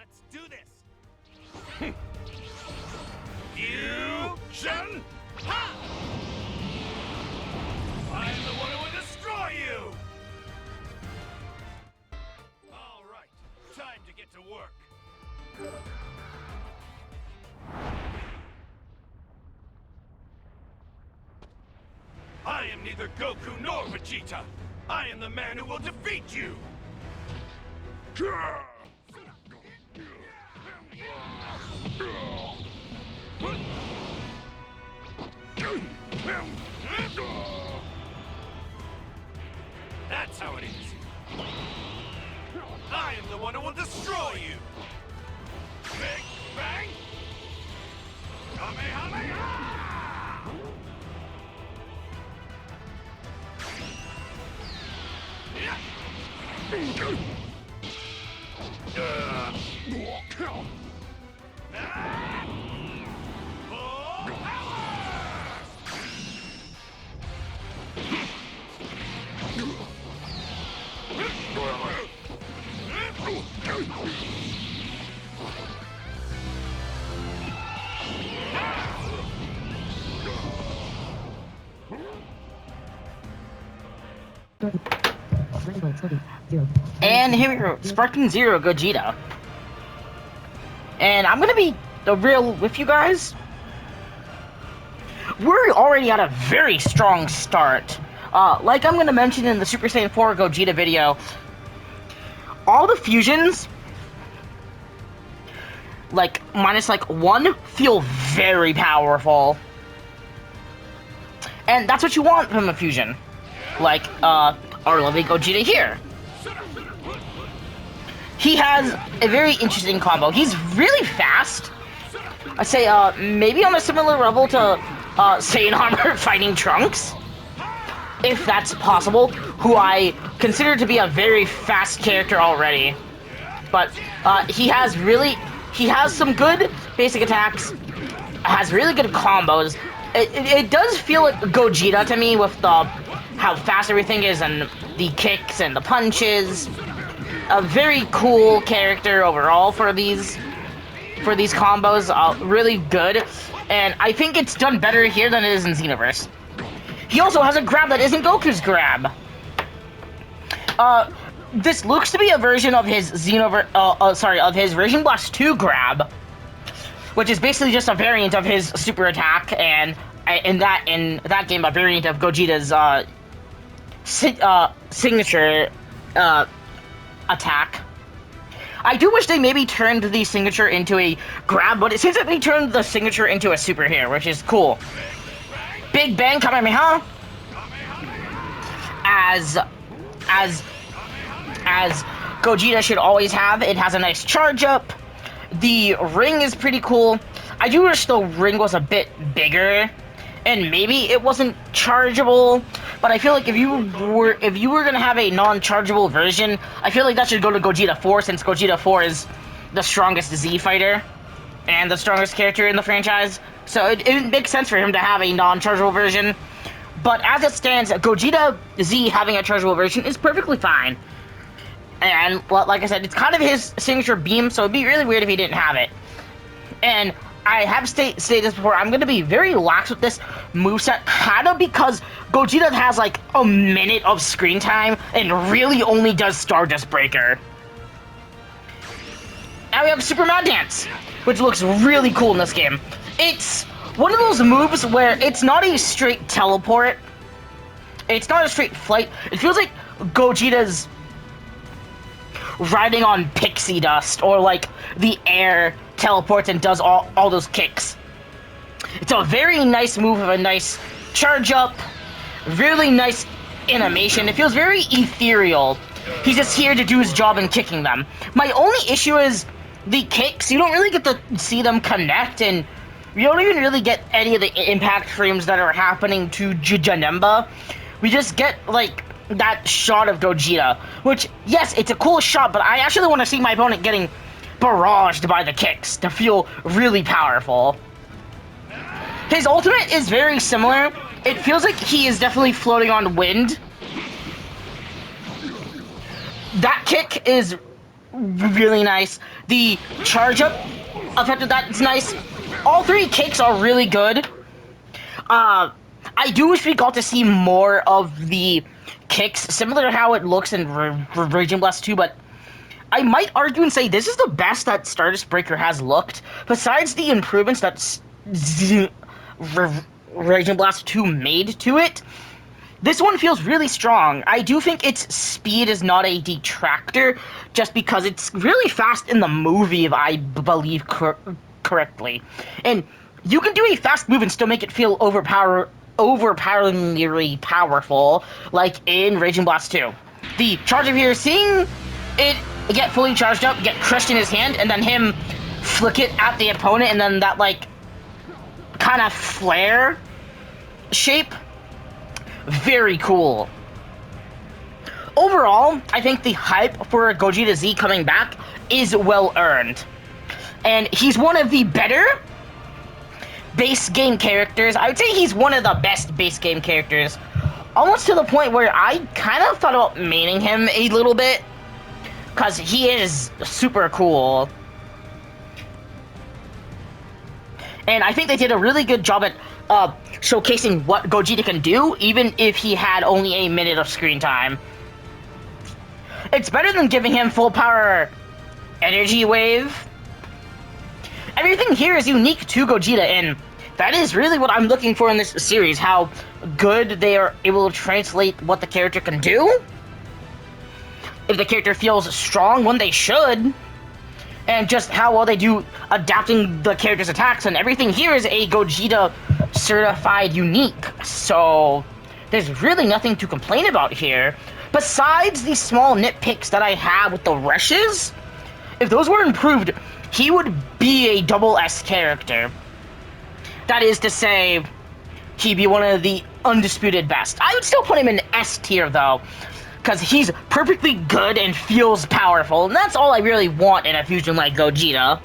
Let's do this! Fusion! Ha! I am the one who will destroy you! Alright, time to get to work. I am neither Goku nor Vegeta. I am the man who will defeat you! That's how it is. I am the one who will destroy you! Big Bang! Kamehameha! And here we go, Sparking Zero Gogeta. And I'm gonna be real with you guys. We're already at a very strong start. Like I'm gonna mention in the Super Saiyan 4 Gogeta video, all the fusions, like minus like one, feel very powerful. And that's what you want from a fusion. Like, our lovely Gogeta here. He has a very interesting combo. He's really fast. I'd say, maybe on a similar level to, Saiyan Armor fighting Trunks. If that's possible, who I consider to be a very fast character already. But, he has some good basic attacks, has really good combos. It does feel like Gogeta to me with how fast everything is and the kicks and the punches. A very cool character overall for these combos. Really good, and I think it's done better here than it is in Xenoverse. He also has a grab that isn't Goku's grab. This looks to be a version of his of his Raging Blast 2 grab, which is basically just a variant of his super attack, and in that game a variant of Gogeta's signature attack. I do wish they maybe turned the signature into a grab, but it seems like they turned the signature into a super here, which is cool. Big Bang Kamehameha, as Gogeta should always have. It has a nice charge up. The ring is pretty cool. I do wish the ring was a bit bigger, and maybe it wasn't chargeable. But I feel like if you were gonna have a non-chargeable version, I feel like that should go to Gogeta 4, since Gogeta 4 is the strongest Z fighter and the strongest character in the franchise. So it makes sense for him to have a non-chargeable version. But as it stands, Gogeta Z having a chargeable version is perfectly fine. And well, like I said, it's kind of his signature beam, so it'd be really weird if he didn't have it. And I have stated this before, I'm going to be very lax with this moveset, kind of because Gogeta has like a minute of screen time and really only does Stardust Breaker. Now we have Super Mad Dance, which looks really cool in this game. It's one of those moves where it's not a straight teleport, it's not a straight flight, it feels like Gogeta's riding on pixie dust, or like the air teleports and does all those kicks. It's a very nice move with a nice charge up, really nice animation. It feels very ethereal. He's just here to do his job in kicking them. My only issue is the kicks. You don't really get to see them connect, and you don't even really get any of the impact frames that are happening to Janemba. We just get like that shot of Gogeta, which, yes, it's a cool shot, but I actually want to see my opponent getting barraged by the kicks to feel really powerful. His ultimate is very similar. It feels like he is definitely floating on wind. That kick is really nice. The charge up effect of that is nice. All three kicks are really good. I do wish we got to see more of the kicks, similar to how it looks in Raging Blast 2, but I might argue and say this is the best that Stardust Breaker has looked, besides the improvements that Raging Blast 2 made to it. This one feels really strong. I do think its speed is not a detractor, just because it's really fast in the movie, if I believe correctly. And you can do a fast move and still make it feel overpoweringly powerful, like in Raging Blast 2. The charge up here, seeing it get fully charged up, get crushed in his hand, and then him flick it at the opponent, and then that, like, kind of flare shape. Very cool. Overall, I think the hype for Gogeta Z coming back is well earned. And he's one of the better base game characters. I would say he's one of the best base game characters. Almost to the point where I kind of thought about maining him a little bit, because he is super cool. And I think they did a really good job at showcasing what Gogeta can do, even if he had only a minute of screen time. It's better than giving him full power energy wave. Everything here is unique to Gogeta, and that is really what I'm looking for in this series, how good they are able to translate what the character can do. If the character feels strong when they should, and just how well they do adapting the character's attacks, and everything here is a Gogeta certified unique, so there's really nothing to complain about here. Besides the small nitpicks that I have with the rushes, if those were improved, he would be a double S character. That is to say, he'd be one of the undisputed best. I would still put him in S tier though, because he's perfectly good and feels powerful, and that's all I really want in a fusion like Gogeta.